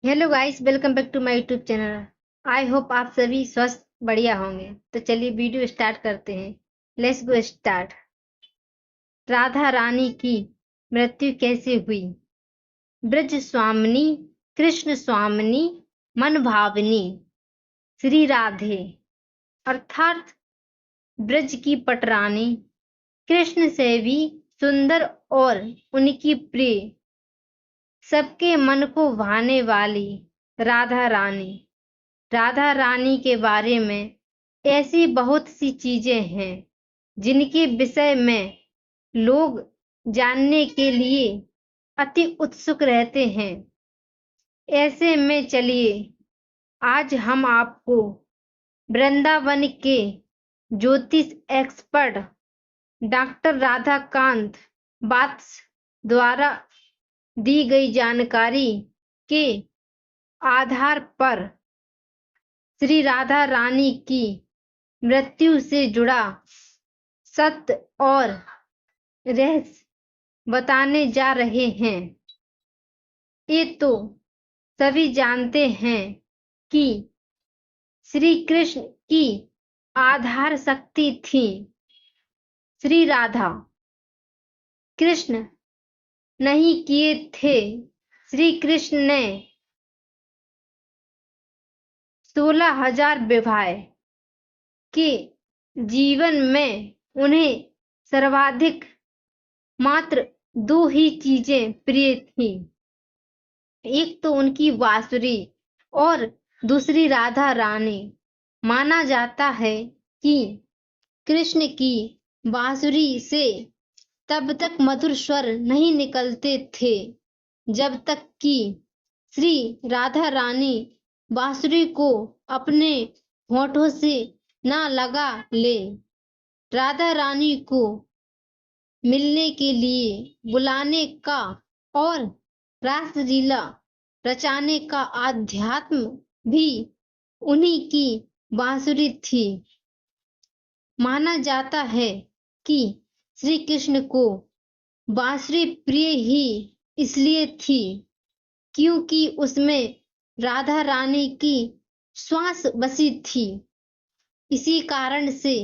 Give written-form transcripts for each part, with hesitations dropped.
Hello guys, welcome back to my YouTube channel. I hope आप सभी स्वस्थ बढ़िया होंगे। तो चलिए वीडियो स्टार्ट करते हैं। Let's go start. Radha Rani की मृत्यु कैसे हुई? ब्रज स्वामिनी, कृष्ण स्वामिनी, मन भावनी श्री राधे अर्थात ब्रज की पटरानी, कृष्ण से भी सुंदर और उनकी प्रिय, सबके मन को भाने वाली राधा रानी। राधा रानी के बारे में ऐसी बहुत सी चीजें हैं जिनके विषय में लोग जानने के लिए अति उत्सुक रहते हैं। ऐसे में चलिए आज हम आपको वृंदावन के ज्योतिष एक्सपर्ट डॉक्टर राधाकांत वात्स द्वारा दी गई जानकारी के आधार पर श्री राधा रानी की मृत्यु से जुड़ा सत्य और रहस्य बताने जा रहे हैं। ये तो सभी जानते हैं कि श्री कृष्ण की आधार शक्ति थी श्री राधा। कृष्ण नहीं किए थे। श्री कृष्ण ने 16,000 विवाह के जीवन में उन्हें सर्वाधिक मात्र 2 ही चीजें प्रिय थी। एक तो उनकी बांसुरी और दूसरी राधा रानी। माना जाता है कि कृष्ण की बांसुरी से तब तक मधुर स्वर नहीं निकलते थे जब तक कि श्री राधा रानी बांसुरी को अपने होठों से ना लगा ले। राधा रानी को मिलने के लिए बुलाने का और रासलीला रचाने का आध्यात्म भी उन्हीं की बांसुरी थी। माना जाता है कि श्री कृष्ण को बांसुरी प्रिय ही इसलिए थी क्योंकि उसमें राधा रानी की श्वास बसी थी। इसी कारण से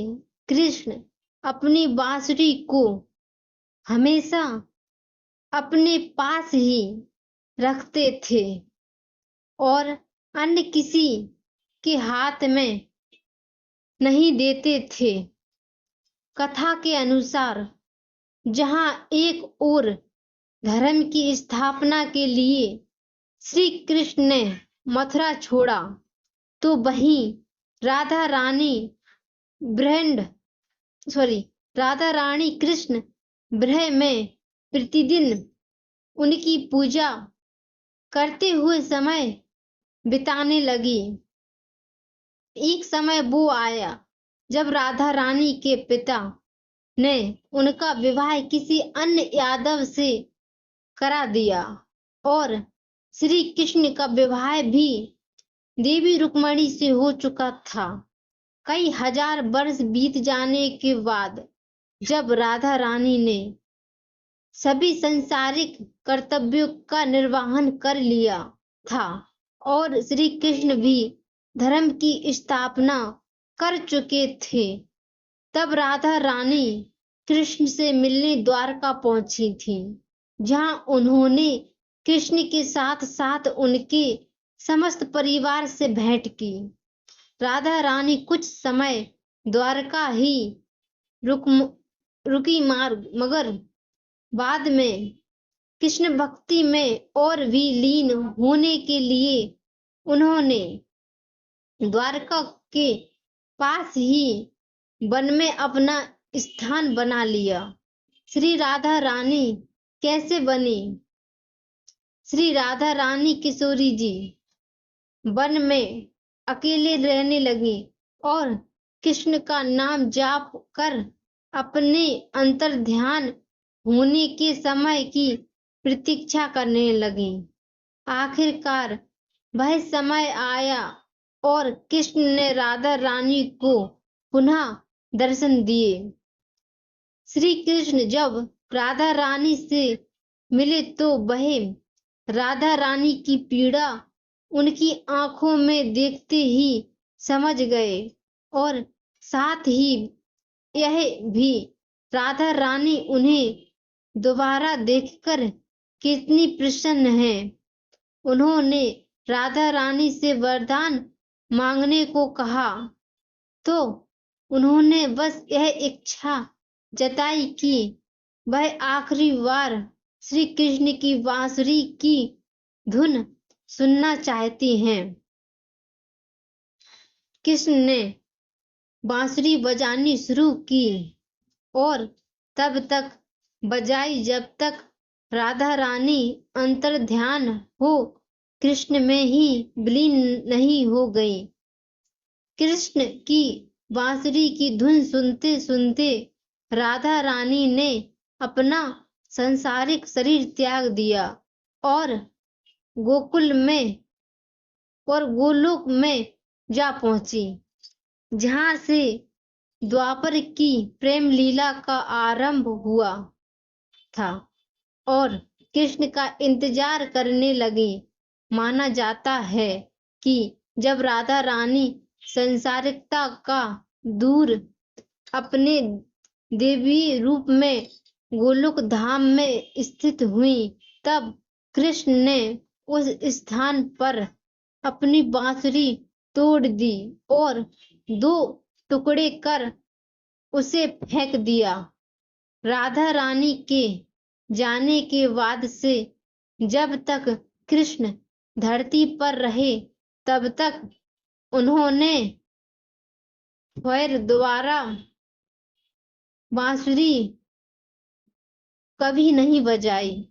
कृष्ण अपनी बांसुरी को हमेशा अपने पास ही रखते थे और अन्य किसी के हाथ में नहीं देते थे। कथा के अनुसार जहां एक ओर धर्म की स्थापना के लिए श्री कृष्ण ने मथुरा छोड़ा, तो वहीं राधा रानी राधा रानी कृष्ण गृह में प्रतिदिन उनकी पूजा करते हुए समय बिताने लगी। एक समय वो आया जब राधा रानी के पिता ने उनका विवाह किसी अन्य यादव से करा दिया और श्री कृष्ण का विवाह भी देवी रुक्मणी से हो चुका था। कई हजार वर्ष बीत जाने के बाद जब राधा रानी ने सभी सांसारिक कर्तव्यों का निर्वहन कर लिया था और श्री कृष्ण भी धर्म की स्थापना कर चुके थे, तब राधा रानी कृष्ण से मिलने द्वारका पहुंची थी, जहां उन्होंने कृष्ण के साथ साथ उनके समस्त परिवार से भेंट की। राधा रानी कुछ समय द्वारका ही रुकी मगर बाद में कृष्ण भक्ति में और भी लीन होने के लिए उन्होंने द्वारका के पास ही वन में अपना स्थान बना लिया। श्री राधा रानी कैसे बनी? श्री राधा रानी किशोरी जी वन में अकेले रहने लगी और कृष्ण का नाम जाप कर अपने अंतर्ध्यान होने के समय की प्रतीक्षा करने लगी। आखिरकार वह समय आया और कृष्ण ने राधा रानी को पुनः दर्शन दिए। श्री कृष्ण जब राधा रानी से मिले तो वह राधा रानी की पीड़ा उनकी आंखों में देखते ही समझ गए और साथ ही यह भी राधा रानी उन्हें दोबारा देखकर कितनी प्रसन्न है। उन्होंने राधा रानी से वरदान मांगने को कहा तो उन्होंने बस यह इच्छा जताई कि वह आखिरी बार श्री कृष्ण की बांसुरी की धुन सुनना चाहती हैं। कृष्ण ने बांसुरी बजानी शुरू की और तब तक बजाई जब तक राधा रानी अंतर्ध्यान हो कृष्ण में ही विलीन नहीं हो गई। कृष्ण की बांसुरी की धुन सुनते सुनते राधा रानी ने अपना सांसारिक शरीर त्याग दिया और गोलोक में जा पहुंची, जहां से द्वापर की प्रेम लीला का आरंभ हुआ था और कृष्ण का इंतजार करने लगी। माना जाता है कि जब राधा रानी संसारिकता का दूर अपने देवी रूप में गोलोक धाम में स्थित हुई, तब कृष्ण ने उस स्थान पर अपनी बांसुरी तोड़ दी और 2 टुकड़े कर उसे फेंक दिया। राधा रानी के जाने के बाद से जब तक कृष्ण धरती पर रहे तब तक उन्होंने फिर दोबारा बांसुरी कभी नहीं बजाई।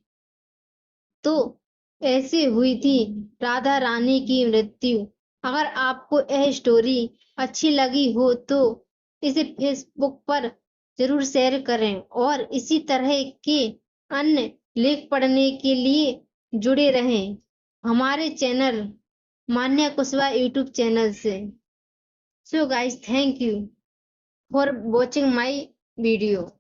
तो ऐसे हुई थी राधा रानी की मृत्यु। अगर आपको यह स्टोरी अच्छी लगी हो तो इसे फेसबुक पर जरूर शेयर करें और इसी तरह के अन्य लेख पढ़ने के लिए जुड़े रहें हमारे चैनल मान्या कुशवाहा यूट्यूब चैनल से। So guys, thank you for watching my video.